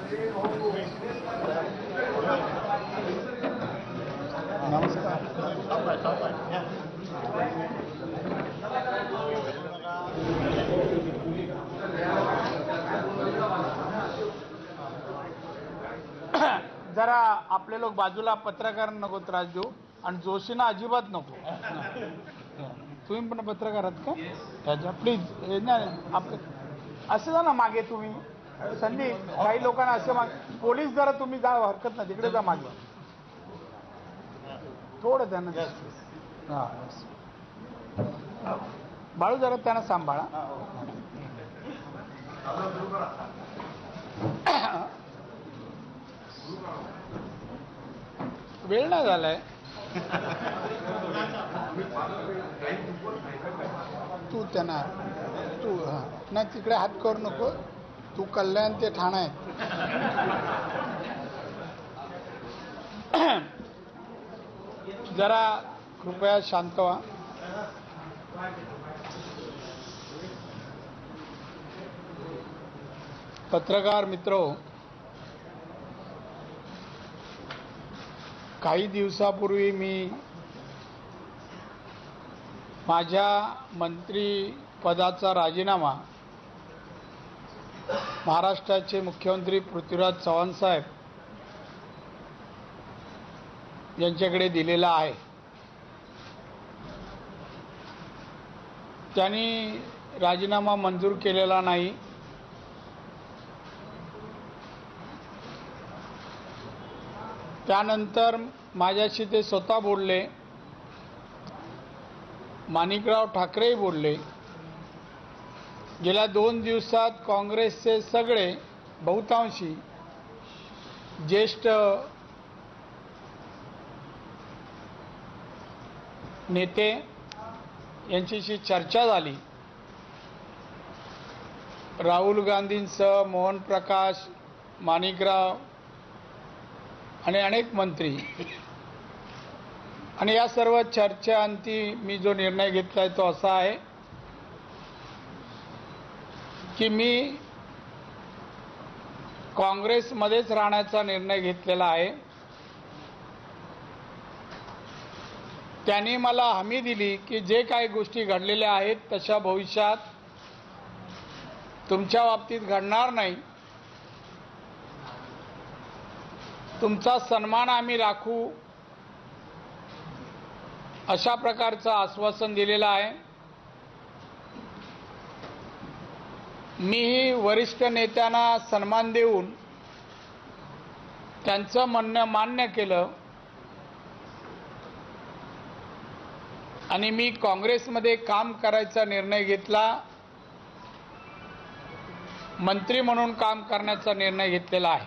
नमस्कार. जरा आपले लोक बाजूला, पत्रकार नको त्रास देऊ आणि जोशींना अजिबात नको. तुम्ही पण पत्रकार आहात का? त्याच्या प्लीज आपलं असं जा ना मागे. तुम्ही संदीप, काही लोकांना असं माग, पोलीस जरा तुम्ही जा, हरकत नाही, तिकडे जा मागे थोडं त्यांना. बाळू जरा त्यांना सांभाळा. वेळ नाही झालाय. तू त्यांना तू नाही तिकडे हात करू नको. तू कल्याण ते ठाणा आहे. जरा कृपया शांत व्हा. पत्रकार मित्रो, काही दिवसापूर्वी मी माझ्या मंत्रिपदाचा राजीनामा महाराष्ट्राचे मुख्यमंत्री पृथ्वीराज चव्हाण साहेब यांच्याकडे दिलेला आहे. त्यांनी राजीनामा मंजूर केलेला नाही. त्यानंतर माझ्याशी ते स्वतः बोलले, माणिकराव ठाकरेही बोलले. गेल्या 2 दिवसात काँग्रेसचे सगळे बहुतांशी ज्येष्ठ नेते यांच्याशी चर्चा झाली. राहुल गांधींसह मोहन प्रकाश, माणिकराव आणि अनेक मंत्री. आणि या सर्व चर्चेअंती मी जो निर्णय घेतला आहे तो असा आहे की मी काँग्रेसमध्येच राहण्याचा निर्णय घेतलेला आहे. त्यांनी मला हमी दिली की जे काही गोष्टी घडलेल्या आहेत तशा भविष्यात तुमच्या बाबतीत घडणार नाही. तुमचा सन्मान आम्ही राखू, अशा प्रकारचं आश्वासन दिलेलं आहे. मीही वरिष्ठ नेत्यांना सन्मान देऊन त्यांचं म्हणणं मान्य केलं आणि मी काँग्रेसमध्ये काम करायचा निर्णय घेतला. मंत्री म्हणून काम करण्याचा निर्णय घेतलेला आहे.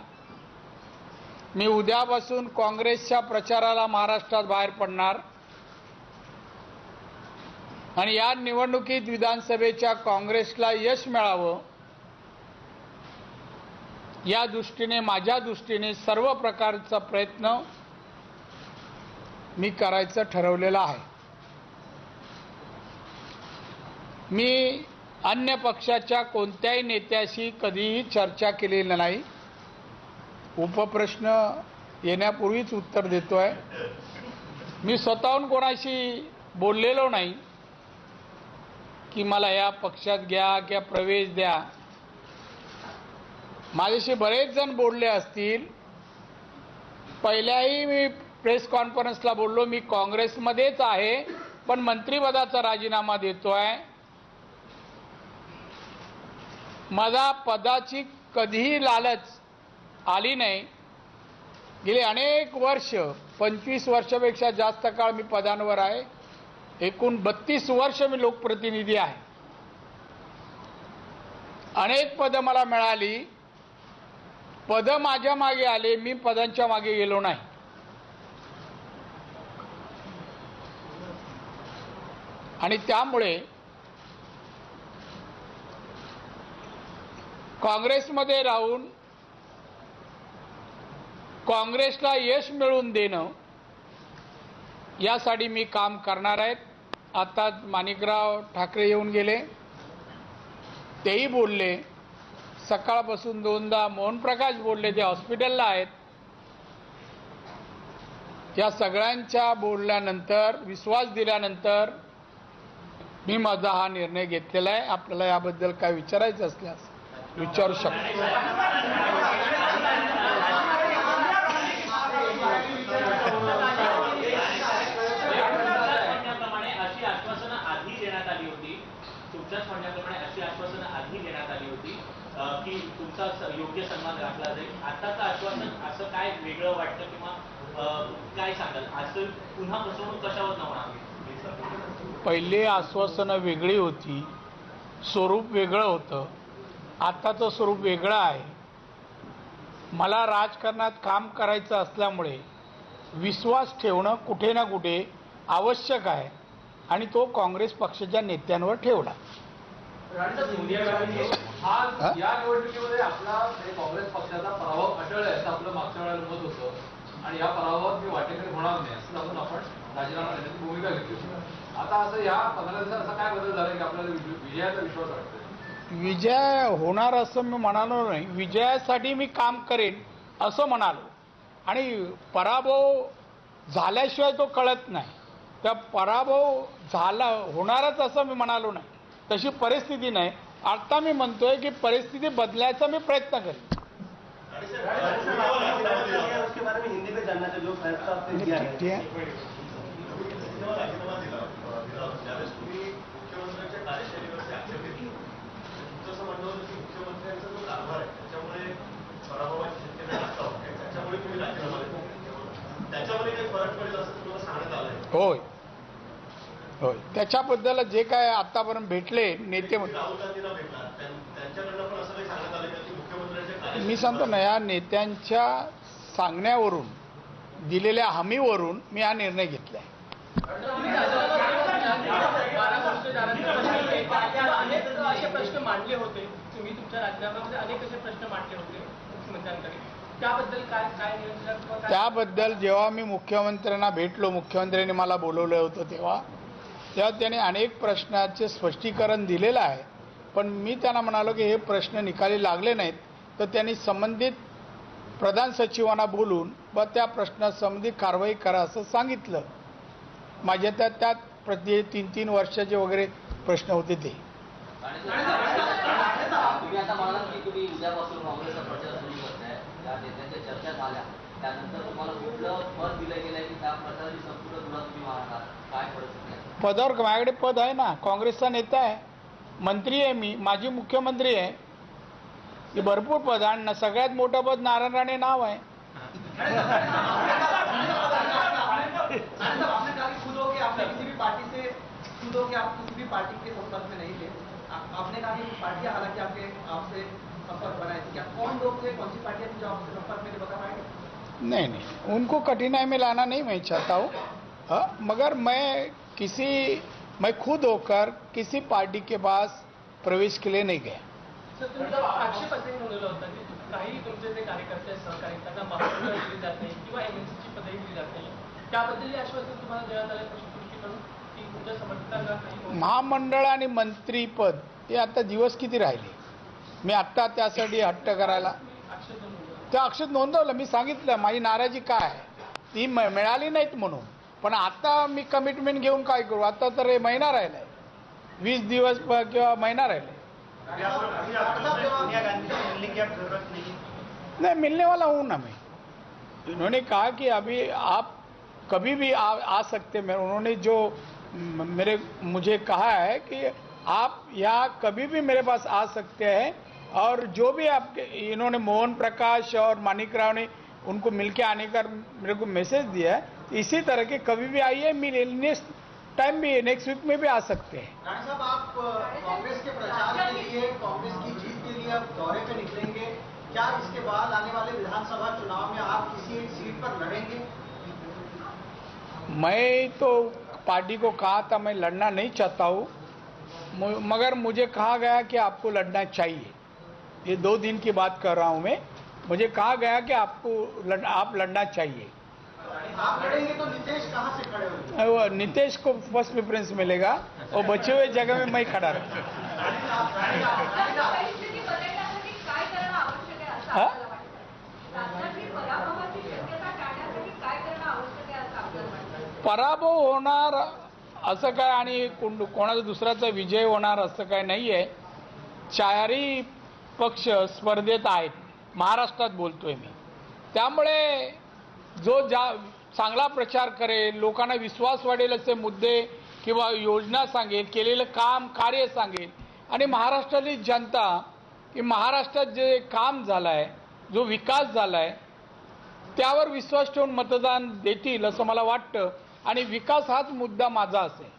मी उद्यापासून काँग्रेसच्या प्रचाराला महाराष्ट्रात बाहेर पडणार आणि या निवडणुकीत विधानसभेच्या काँग्रेसला यश मिळावं या दृष्टीने, माझ्या दृष्टीने सर्व प्रकारचा प्रयत्न मी करायचं ठरवलेलं आहे. मी अन्य पक्षाच्या कोणत्याही नेत्याशी कधीही चर्चा केलेली नाही. उपप्रश्न येण्यापूर्वीच उत्तर देतोय. मी स्वतःहून कोणाशी बोललेलो नाही की मला या पक्षात घ्या किंवा प्रवेश द्या. माझ्याशी बरेच जण बोलले असतील. पहिल्याही मी प्रेस कॉन्फरन्सला बोललो मी काँग्रेसमध्येच आहे पण मंत्रिपदाचा राजीनामा देतोय. मला पदाची कधीही लालच आली नाही. गेली अनेक वर्ष, 25 वर्षापेक्षा जास्त काळ मी पदांवर आहे. एकूण 32 वर्ष मी लोकप्रतिनिधी आहे. अनेक पदं मला मिळाली. पदं माझ्या मागे आले, मी पदांच्या मागे गेलो नाही. आणि त्यामुळे काँग्रेसमध्ये राहून काँग्रेसला यश मिळवून देणं यासाठी मी काम करणार आहे. आता माणिकराव ठाकरे येऊन गेले, तेही बोलले. सकाळपासून दोनदा मोहन प्रकाश बोलले, ते हॉस्पिटलला आहेत. या सगळ्यांच्या बोलल्यानंतर, विश्वास दिल्यानंतर मी माझा हा निर्णय घेतलेला आहे. आपल्याला याबद्दल काय विचारायचं असल्यास विचारू शकतो. अशी आश्वासनं आधी देण्यात आली होती, तुमच्याच म्हणण्याप्रमाणे अशी आश्वासनं आधी देण्यात आली होती की तुमचा योग्य सन्मान राखला जाईल. आताचं आश्वासन असं काय वेगळं वाटतं किंवा काय सांगाल? असं पुन्हा फसवणूक कशावर न होणार? पहिले आश्वासनं वेगळी होती, स्वरूप वेगळं होतं. आताचं स्वरूप वेगळं आहे. मला राजकारणात काम करायचं असल्यामुळे विश्वास ठेवणं कुठे ना कुठे आवश्यक आहे आणि तो काँग्रेस पक्षाच्या नेत्यांवर ठेवला. सोनिया गांधी हा या निवडणुकीमध्ये आपला काँग्रेस पक्षाचा पराभव अटळ आहे असं आपलं मागच्या वेळेला मत होतं आणि या पराभवात मी वाटेकरी होणार नाही असं सांगून आपण राजीनामा देण्याची भूमिका घेतली. आता असं या 15 दिवसात असा काय बदल झाला की आपल्याला विजयाचा विश्वास वाटतो? विजय होणार असं मी म्हणालो नाही. विजयासाठी मी काम करेन असं म्हणालो आणि पराभव झाल्याशिवाय तो कळत नाही. त्या पराभव होणारच असं मी म्हणालो नाही. तशी परिस्थिती नाही. आता मी म्हणतोय की परिस्थिती बदलायचा मी प्रयत्न करेन. होय होय, त्याच्याबद्दल जे काय आतापर्यंत भेटले नेते, मी सांगतो ना, या नेत्यांच्या सांगण्यावरून, दिलेल्या हमीवरून मी हा निर्णय घेतलाय. असे प्रश्न मांडले होते तुम्ही तुमच्या राजीनाम्यामध्ये, अनेक असे प्रश्न मांडले होते मुख्यमंत्र्यांकडे, त्याबद्दल काय नियोजन? त्याबद्दल जेव्हा मी मुख्यमंत्र्यांना भेटलो, मुख्यमंत्र्यांनी मला बोलवलं होतं तेव्हा त्यांनी अनेक प्रश्नाचे स्पष्टीकरण दिलेलं आहे. पण मी त्यांना म्हणालो की हे प्रश्न निकाली लागले नाहीत तर त्यांनी संबंधित प्रधान सचिवांना बोलून त्या प्रश्नासंबंधी कारवाई करा असं सांगितलं. माझ्या त्यात प्रति 3-3 वर्षाचे वगैरे प्रश्न होते ते. तुम्ही आता म्हणालात की तुम्ही उद्यापासून काँग्रेसचा प्रचार सुरू करताय, त्या नेत्यांच्या चर्चा झाल्या, त्यानंतर तुम्हाला कुठलं पद दिलं गेलंय की त्या प्रचाराची संपूर्ण तुला तुम्ही मारणार, काय परिस्थिती आहे? पदावर माझ्याकडे पद आहे ना, काँग्रेसचा नेता आहे, मंत्री आहे, मी माजी मुख्यमंत्री आहे. हे भरपूर पद आणि सगळ्यात मोठं पद नारायण राणे नाव आहे. पार्टी के संपर्क में नहीं थे, आपने कहा कि पार्टियां हालांकि आपसे संपर्क बनाए थे, क्या कौन लोग थे, कौन सी पार्टियां थी जो आपसे संपर्क में बता पाएंगे? नहीं, उनको कठिनाई में लाना नहीं मैं चाहता हूँ. मगर मैं खुद होकर किसी पार्टी के पास प्रवेश के लिए नहीं गया. सर, तुमचा आक्षेप असे नोंदवला होता की काही तुमचे जे कार्यकर्ते सहकारी त्यांना महामंडळ दिली जात नाही किंवा एमएनसीची पदवी दिली जात नाही, त्याबद्दल आश्वासन तुम्हाला देण्यात आलं प्रशासनाकडून की तुमच्या समर्थकांना काही? महामंडळ आणि मंत्रीपद हे आता दिवस किती राहिले? मी आत्ता त्यासाठी हट्ट करायला त्या आक्षेप नोंदवलं. मी सांगितलं माझी नाराजी काय आहे, ती मिळाली नाहीत म्हणून. पण आता मी कमिटमेंट घेऊन काय करू? आता तर हे महिना राहिलाय, 20 दिवस किंवा महिना राहिलाय. नहीं, मिलने वाला हूँ ना मैं. उन्होंने कहा कि अभी आप कभी भी आ सकते हैं. उन्होंने जो मुझे कहा है कि आप यहाँ कभी भी मेरे पास आ सकते हैं और जो भी आपके, इन्होंने मोहन प्रकाश और मानिक राव ने उनको मिलके आने का मेरे को मैसेज दिया है. इसी तरह के कभी भी आइए, नेक्स्ट टाइम भी, नेक्स्ट वीक में भी आ सकते हैं. राणा साहब, आप कांग्रेस के प्रचार के लिए, कांग्रेस की जीत के लिए अब दौरे पे निकलेंगे. क्या इसके बाद आने वाले विधानसभा चुनाव में आप किसी एक सीट पर लड़ेंगे? मैं तो पार्टी को कहा था मैं लड़ना नहीं चाहता हूँ, मगर मुझे कहा गया कि आपको लड़ना चाहिए. ये 2 दिन की बात कर रहा हूँ मैं. मुझे कहा गया कि आप लड़ना चाहिए. आप लड़ेंगे तो नीतीश कहाँ से खड़े होंगे? वो नीतीश को फर्स्ट प्रेफरेंस मिलेगा और बचे हुए जगह में मैं खड़ा रहूँगा. हा? पराभव होणार असं काय आणि कोणाचा दुसऱ्याचा विजय होणार असं काय नाहीये. चारही पक्ष स्पर्धेत आहेत महाराष्ट्रात बोलतोय मी. त्यामुळे जो चांगला प्रचार करेल, लोकांना विश्वास वाढेल असे मुद्दे किंवा योजना सांगेल, केलेलं काम कार्य सांगेल आणि महाराष्ट्रातली जनता की महाराष्ट्रात जे काम झालं आहे, जो विकास झाला आहे त्यावर विश्वास ठेवून मतदान देतील असं मला वाटतं आणि विकास हाच मुद्दा माझा असेल.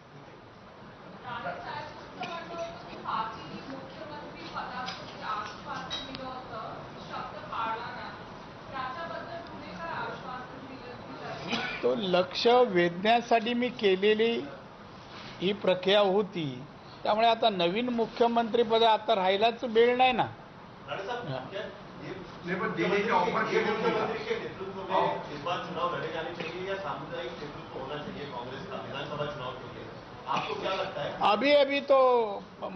तो लक्ष वेधण्यासाठी मी केलेली ही प्रक्रिया होती. त्यामुळे आता नवीन मुख्यमंत्री पद आता राहायलाच वेळ नाही ना. मुख्यमंत्री के नेतृत्व में इस बार चुनाव लड़े जाने चाहिए या सामुदायिक नेतृत्व होना चाहिए कांग्रेस का विधानसभा चुनाव के लिए? आपको क्या लगता है? अभी तो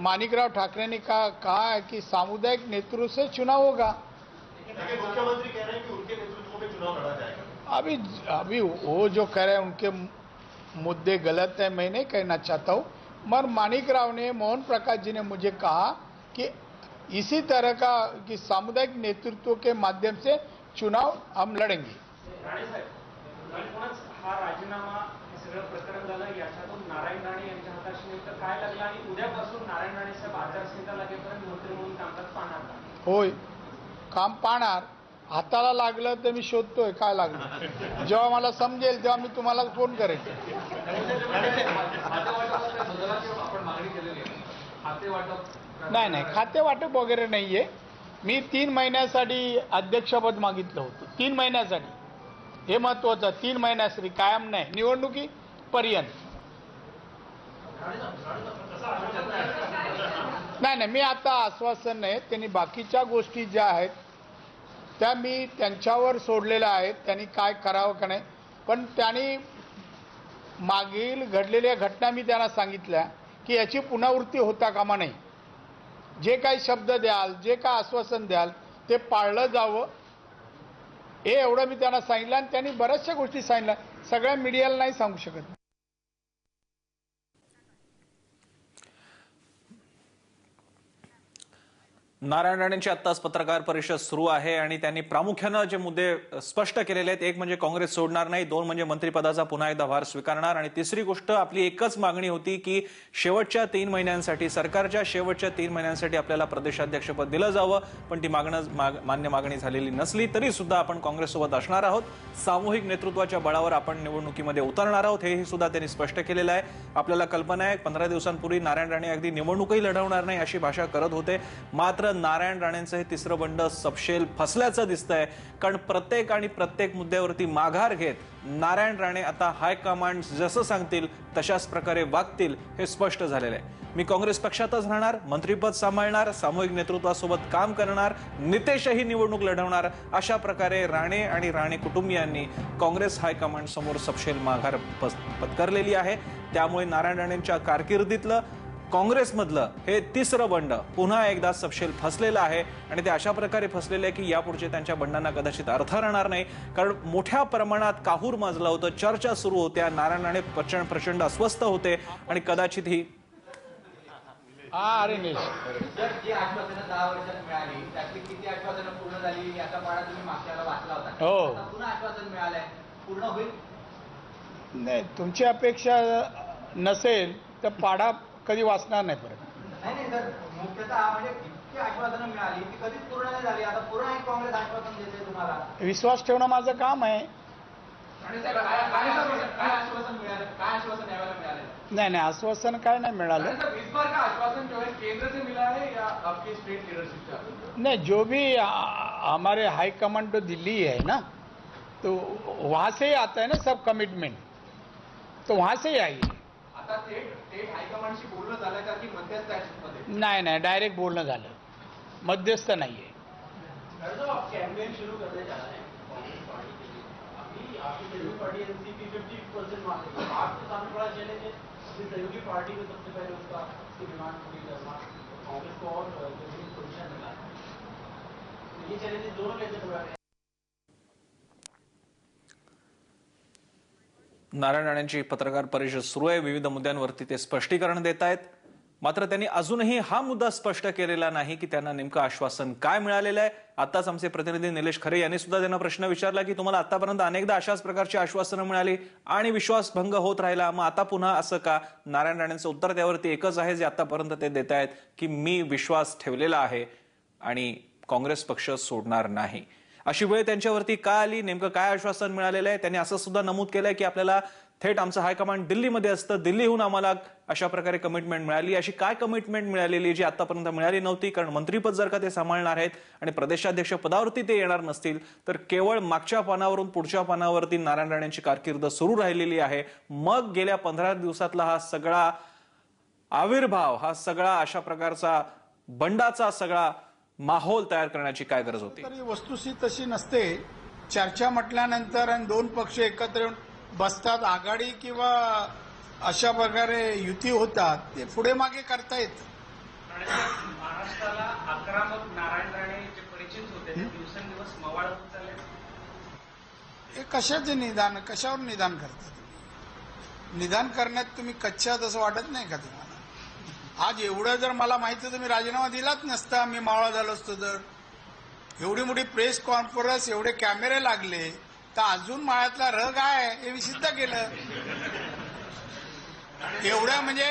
मानिकराव ठाकरे ने कहा है कि सामुदायिक नेतृत्व से चुनाव होगा. लेकिन मुख्यमंत्री कह रहे हैं कि उनके नेतृत्व में चुनाव लड़ा जाएगा. अभी वो जो कह रहे हैं उनके मुद्दे गलत है, मैं नहीं कहना चाहता हूँ. मगर मानिकराव ने, मोहन प्रकाश जी ने मुझे कहा कि इसी तरह का कि सामुदायिक नेतृत्व के माध्यम से चुनाव हम लड़ेंगे. राणे साहेब, एकूणच हा राजीनामा हे सगळं प्रकरण झालं, याच्यातून नारायण राणे यांच्या हाताशी नेमकं काय लागलं आणि उद्यापासून नारायण राणे साहेब आचारसंहिता लागेपर्यंत मंत्री म्हणून कामकाज पाहणार का? होय, काम पाहणार. हाताला लागलं तर मी शोधतोय काय लागलं. जेव्हा मला समजेल तेव्हा मी तुम्हाला फोन करेन. आपण मागणी केलेली आहे खाते वाटप. नाही, खाते वाटप वगैरे नाहीये. मी 3 महिन्यासाठी अध्यक्षपद मागितलं होतं. 3 महिन्यासाठी, हे महत्वाचं. 3 महिन्यासाठी, कायम नाही, निवडणुकीपर्यंत. नाही, मी आता आश्वासन नाही. त्यांनी बाकीच्या गोष्टी ज्या आहेत त्या मी त्यांच्यावर सोडलेल्या आहेत, त्यांनी काय करावं का नाही. पण त्यांनी मागील घडलेल्या घटना मी त्यांना सांगितल्या की याची पुनरावृत्ती होता कामा नये. जे काही शब्द द्याल, जे काय आश्वासन द्याल ते पाळलं जावं, हे एवढं मी त्यांना सांगितलं. आणि त्यांनी बऱ्याचशा गोष्टी सांगितल्या, सगळ्या मीडियाला नाही सांगू शकत. नारायण राणेंची आत्ताच पत्रकार परिषद सुरू आहे आणि त्यांनी प्रामुख्यानं जे मुद्दे स्पष्ट केलेले आहेत, एक म्हणजे काँग्रेस सोडणार नाही, 2 म्हणजे मंत्रिपदाचा पुन्हा एकदा भार स्वीकारणार आणि तिसरी गोष्ट आपली एकच मागणी होती की शेवटच्या 3 महिन्यांसाठी, सरकारच्या शेवटच्या 3 महिन्यांसाठी आपल्याला प्रदेशाध्यक्षपद दिलं जावं. पण ती मान्य मागणी झालेली नसली तरी सुद्धा आपण काँग्रेससोबत असणार आहोत. सामूहिक नेतृत्वाच्या बळावर आपण निवडणुकीमध्ये उतरणार आहोत, हेही सुद्धा त्यांनी स्पष्ट केलेलं आहे. आपल्याला कल्पना आहे 15 दिवसांपूर्वी नारायण राणे अगदी निवडणूकही लढवणार नाही अशी भाषा करत होते. मात्र नारायण राणेंचं हे तिसरं बंड सपशेल फसल्याचं दिसतंय. कारण प्रत्येक मुद्द्यावरती माघार घेत नारायण राणे आता हायकमांड जसं सांगतील तशाच प्रकारे वागतील हे स्पष्ट झालेलं आहे. मी काँग्रेस पक्षातच राहणार, मंत्रिपद सांभाळणार, सामूहिक नेतृत्वासोबत काम करणार, नितेशही निवडणूक लढवणार, अशा प्रकारे राणे आणि राणे कुटुंबियांनी काँग्रेस हायकमांड समोर सपशेल माघार पत्करलेली आहे. त्यामुळे नारायण राणेंच्या कारकिर्दीतलं काँग्रेसमधलं हे तिसरं बंड पुन्हा एकदा सपशेल फसलेलं आहे आणि ते अशा प्रकारे फसलेलं आहे की यापुढचे त्यांच्या बंडांना कदाचित अर्थ राहणार नाही. कारण मोठ्या प्रमाणात काहूर माजलं होतं, चर्चा सुरू होत्या, नारायण राणे प्रचंड अस्वस्थ होते आणि कदाचित ही अरे जर जी आश्वासनं 10 वर्षात मिळाली त्यातली किती आश्वासनं पूर्ण झाली याचा पाढा तुम्ही मागच्याला वाचला होता. हो. आता पुन्हा आश्वासन मिळालंय, पूर्ण होईल? नाही, तुमची अपेक्षा नसेल तर पाढा कधी वाचणार नाही परत. नाही सर, मुख्यतः म्हणजे इतकी आश्वासनं मिळाली ती कधीच पूर्ण नाही झाली. आता पुन्हा एक काँग्रेस आश्वासन देते तुम्हाला. विश्वास ठेवणं माझं काम आहे. काय आश्वासन मिळालं? काय आश्वासन यावेळेला मिळालं? नाही, आश्वासन काय नाही मिळालं. इस बार का आश्वासन जो है केंद्र से मिला है या आपकी स्टेट लीडरशिप का? नहीं, जो भी हमारे हाई कमांड तो दिल्ली है ना, तो वहाँ से ही आता है ना सब कमिटमेंट, तो वहाँ से ही आएगी. आता थेट हायकमांडशी बोलणं झालं का की मध्यस्थामध्ये? नाही, डायरेक्ट बोलणं झालं, मध्यस्थ नहीं है. आप कैंपेन शुरू करने जा रहे हैं कांग्रेस पार्टी के लिए. अभी आपकी सहयोगी पार्टी एनसीपी 50% मांग रही है. आपके सामने बड़ा चैलेंज है अपनी सहयोगी पार्टी में सबसे पहले उसकी डिमांड पूरी करना, कांग्रेस को और पोजीशन मिला है. ये चैलेंजेस दोनों लेकर थोड़ा नारायण राणेंची पत्रकार परिषद सुरू आहे. विविध मुद्द्यांवरती ते स्पष्टीकरण देत आहेत. मात्र त्यांनी अजूनही हा मुद्दा स्पष्ट केलेला नाही की त्यांना नेमकं आश्वासन काय मिळालेलं आहे. आताच आमचे प्रतिनिधी निलेश खरे यांनी सुद्धा त्यांना प्रश्न विचारला की तुम्हाला आतापर्यंत अनेकदा अशाच प्रकारची आश्वासनं मिळाली आणि विश्वासभंग होत राहिला, मग आता पुन्हा असं का? नारायण राणेंचं उत्तर त्यावरती एकच आहे जे आतापर्यंत ते देत आहेत की मी विश्वास ठेवलेला आहे आणि काँग्रेस पक्ष सोडणार नाही. अशी वेळ त्यांच्यावरती का आली, नेमकं काय आश्वासन मिळालेलं आहे? त्यांनी असं सुद्धा नमूद केलंय की आपल्याला थेट आमचं हायकमांड दिल्लीमध्ये असतं, दिल्लीहून आम्हाला अशा प्रकारे कमिटमेंट मिळाली. अशी काय कमिटमेंट मिळालेली जी आतापर्यंत मिळाली नव्हती? कारण मंत्रीपद जर का ते सांभाळणार आहेत आणि प्रदेशाध्यक्ष पदावरती ते येणार नसतील तर केवळ मागच्या पानावरून पुढच्या पानावरती नारायण राणेंची कारकीर्द सुरू राहिलेली आहे. मग गेल्या 15 दिवसातला हा सगळा आविर्भाव, हा सगळा अशा प्रकारचा बंडाचा सगळा माहोल तयार करण्याची काय गरज होती? तरी वस्तुस्थिती तशी नसते. चर्चा म्हटल्यानंतर आणि दोन पक्ष एकत्र येऊन बसतात, आघाडी किंवा अशा प्रकारे युती होतात, ते पुढे मागे करता येतं. महाराष्ट्राला आक्रमक नारायण राणे जे परिचित होते ते दिवसेंदिवस मवाळ होत चालले. हे कशाचे निदान, कशावर निदान करता तुम्ही? निदान करण्यात तुम्ही कच्च्यात असं वाटत नाही का तुम्हाला? आज एवढं जर मला माहिती तुम्ही राजीनामा दिलाच नसता, मी मावळा झालो असतो तर. एवढी मोठी प्रेस कॉन्फरन्स, एवढे कॅमेरे लागले, तर अजून माळ्यातला रग आहे हे सिद्ध केलं. एवढं म्हणजे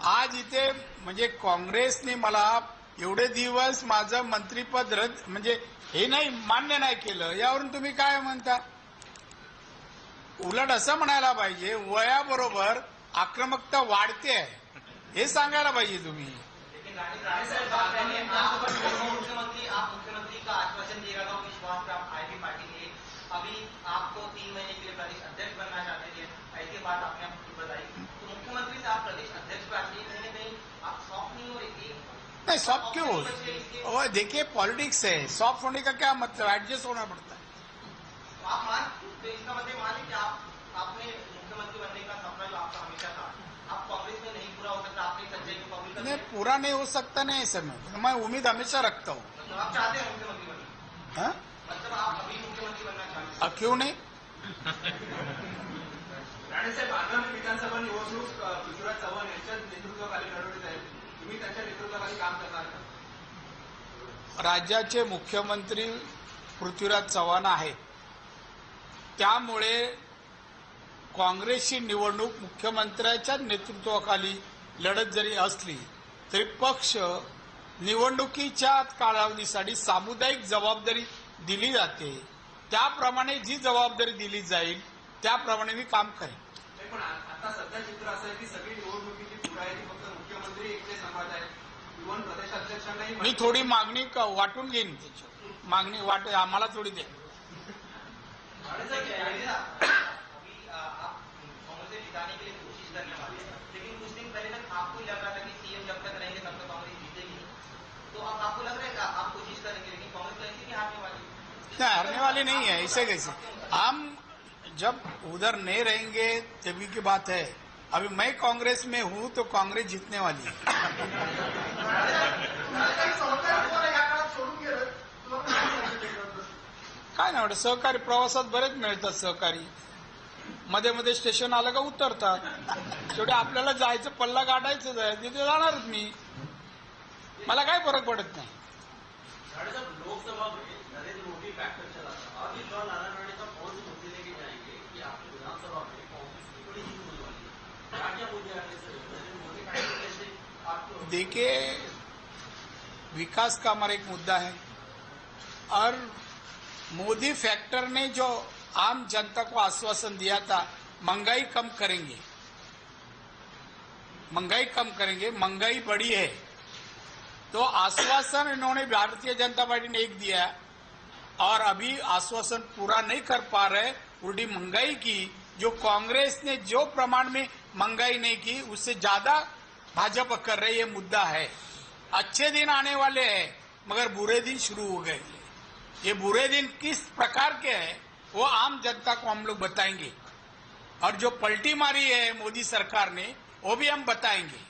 आज इथे म्हणजे काँग्रेसने मला एवढे दिवस माझं मंत्रीपद रद्द म्हणजे हे नाही मान्य नाही केलं, यावरून तुम्ही काय म्हणता? उलट असं म्हणायला पाहिजे वयाबरोबर आक्रमकता वाढते आहे, हे सांगायला पाहिजे तुम्ही. मुख्यमंत्री आप मुख्यमंत्री का आश्वासन दिएगा तो विश्वास पे आप आएगी पार्टी के लिए. अभी आपको 3 महीने के लिए प्रदेश अध्यक्ष बनना चाहते थे, ऐसी बात आपने बताई. तो मुख्यमंत्री से आप प्रदेश अध्यक्ष पे आते कहीं ना कहीं आप सॉफ्ट नहीं हो रही? नहीं सॉफ्ट क्यों हो? और देखिए पॉलिटिक्स है, सॉफ्ट होने का क्या मतलब? एडजस्ट होना पड़ता है. आप मान तो इसका मतलब माने कि आपने मुख्यमंत्री बनने का सपना जो आपका हमेशा था, आप कांग्रेस में नहीं पूरा हो सकता, आपने सच्चाई को कबूल कर नहीं पूरा नहीं हो सकता नहीं ऐसे में, मैं उम्मीद हमेशा रखता हूँ. मतलब आप चाहते हैं मुख्यमंत्री बनना? हाँ? मतलब आप अभी मुख्यमंत्री बनना चाहते हैं? क्यों नहीं? राणेसाहेब, आगामी विधानसभा निवडणूक पृथ्वीराज चव्हाण यांच्या नेतृत्वाखाली लढवण्यात आहे. तुम्ही त्यांच्या नेतृत्वाखाली काम करणार का? राज्याचे मुख्यमंत्री पृथ्वीराज चव्हाण आहेत, त्यामुळे काँग्रेसची निवडणूक मुख्यमंत्र्याच्या नेतृत्वाखाली लढत जरी असली तरी पक्ष निवडणुकीच्या कालावधीसाठी सामुदायिक जबाबदारी दिली जाते. त्याप्रमाणे जी जबाबदारी दिली जाईल त्याप्रमाणे मी काम करेन. पण आता सध्या चित्र असं आहे की सगळी निवडणुकीची पुढारी फक्त मुख्यमंत्री एकटे सांभाळत आहेत. इव्हन प्रदेशाध्यक्षांनाही मी थोडी मागणी वाटून घेईन, त्याची मागणी आम्हाला थोडी द्या. जिताने के लिए कोशिश करने वाले हैं, लेकिन कुछ दिन पहले तक आपको लग रहा था कि सीएम जब तक रहेंगे तब तक कांग्रेस जीतेगी. तो अब आपको लग रहा है कि आप कोशिश करेंगे लेकिन कांग्रेस तो ऐसी नहीं हारने वाली? नहीं, हारने वाली नहीं है. ऐसे कैसे? हम जब उधर नहीं रहेंगे तभी की बात है. अभी मैं कांग्रेस में हूं तो कांग्रेस जीतने वाली है. काय नाही वाटत, सहकारी प्रवासात बरेच मिळतात सहकारी. मध्ये मध्ये स्टेशन आलं का उतरतात. शेवटी आपल्याला जायचं, पल्ला गाठायचं आहे, तिथे जाणारच मी. मला काय फरक पडत नाही. लोकसभा में नरेंद्र मोदी फैक्टर चला था और इस बार नारायण राणे का कौन से मुद्दे लेके जाएंगे कि आपकी विधानसभा में कांग्रेस की बड़ी जीत होने वाली है? क्या क्या मुद्दे आने से नरेंद्र मोदी फैक्टर कैसे आपको? देखिए, विकास का हमारा एक मुद्दा है और मोदी फैक्टर ने जो आम जनता को आश्वासन दिया था महंगाई कम करेंगे, महंगाई कम करेंगे, महंगाई बढ़ी है, तो आश्वासन इन्होंने भारतीय जनता पार्टी ने एक दिया और अभी आश्वासन पूरा नहीं कर पा रहे. उल्टी महंगाई की, जो कांग्रेस ने जो प्रमाण में महंगाई नहीं की उससे ज्यादा भाजपा कर रही, ये मुद्दा है. अच्छे दिन आने वाले हैं मगर बुरे दिन शुरू हो गए. ये बुरे दिन किस प्रकार के हैं वो आम जनता को हम लोग बताएंगे और जो पलटी मारी है मोदी सरकार ने वो भी हम बताएंगे.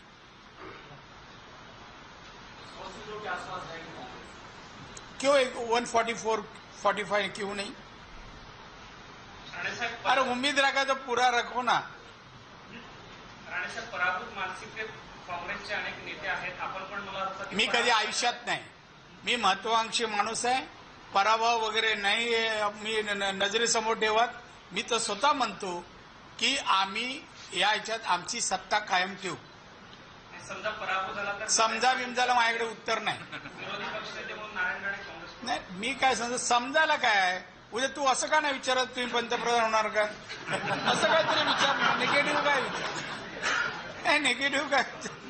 क्यों 144-45 क्यों नहीं? राणे साहेब, अरे उम्मीद रखा तो पूरा रखो ना. राणे साहेब, पराभूत मानसिकतेत काँग्रेसचे अनेक नेते आहेत. आपण पण मला वाटतं की मी कधी आयुष्यात नाही. मी महत्वाकांक्षी माणूस आहे. पराभव वगैरे नाही मी नजरेसमोर ठेवत. मी तर स्वतः म्हणतो की आम्ही या ह्याच्यात आमची सत्ता कायम ठेवू. समजा पराभव झाला तर समजा बिमजाला माझ्याकडे उत्तर नाही. विरोधी पक्षनेते म्हणून नारायण राणे काँग्रेस नाही मी काय समजा समजायला काय आहे. उद्या तू असं का नाही विचारत तुम्ही पंतप्रधान होणार का असं काहीतरी विचार. निगेटिव्ह काय विचार. निगेटिव्ह काय विचार.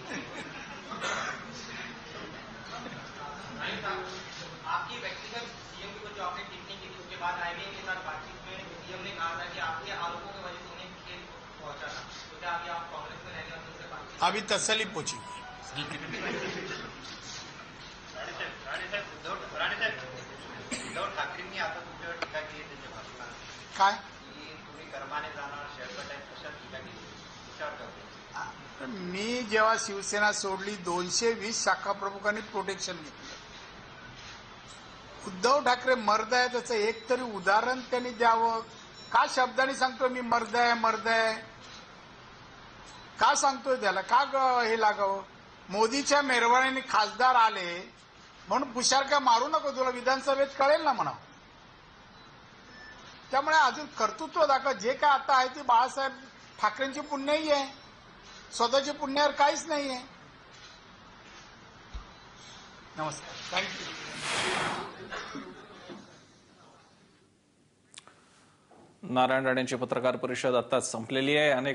आपकी व्यक्तिगत सीएम की जो आपने टिप्पणी की थी उसके बाद आईबीएम के साथ बातचीत में सीएम ने कहा था कि आपके आरोपों की वजह से उन्हें खेल पहुंचा था. तो क्या अभी आप कांग्रेस में रहने वाले उनसे बातचीत? अभी तसली पोची उद्धव ठाकरेंनी आता तुमच्यावर टीका केली त्यांच्या भाषणात काय की तुम्ही कर्माने जाणार शेअरकट आहेत कशा टीका केली विचार करतो. मी जेव्हा शिवसेना सोडली 220 शाखा प्रमुखांनी प्रोटेक्शन घेतलं. उद्धव ठाकरे मर्द आहे त्याचं एक तरी उदाहरण त्यांनी द्यावं. का शब्दाने सांगतो मी मर्द आहे का सांगतोय त्याला का हे लागावं. मोदीच्या मेहरबानीने खासदार आले म्हणून पुशार काय मारू नको तुला विधानसभेत कळेल ना म्हणा. त्यामुळे अजून कर्तृत्व दाखवा. जे काय आता आहे ते बाळासाहेब ठाकरेंची पुण्याई आहे. स्वतःच्या पुण्यावर काहीच नाहीये. नमस्कार. थँक्यू. नारायण राणेंची पत्रकार परिषद आताच संपलेली आहे. अनेक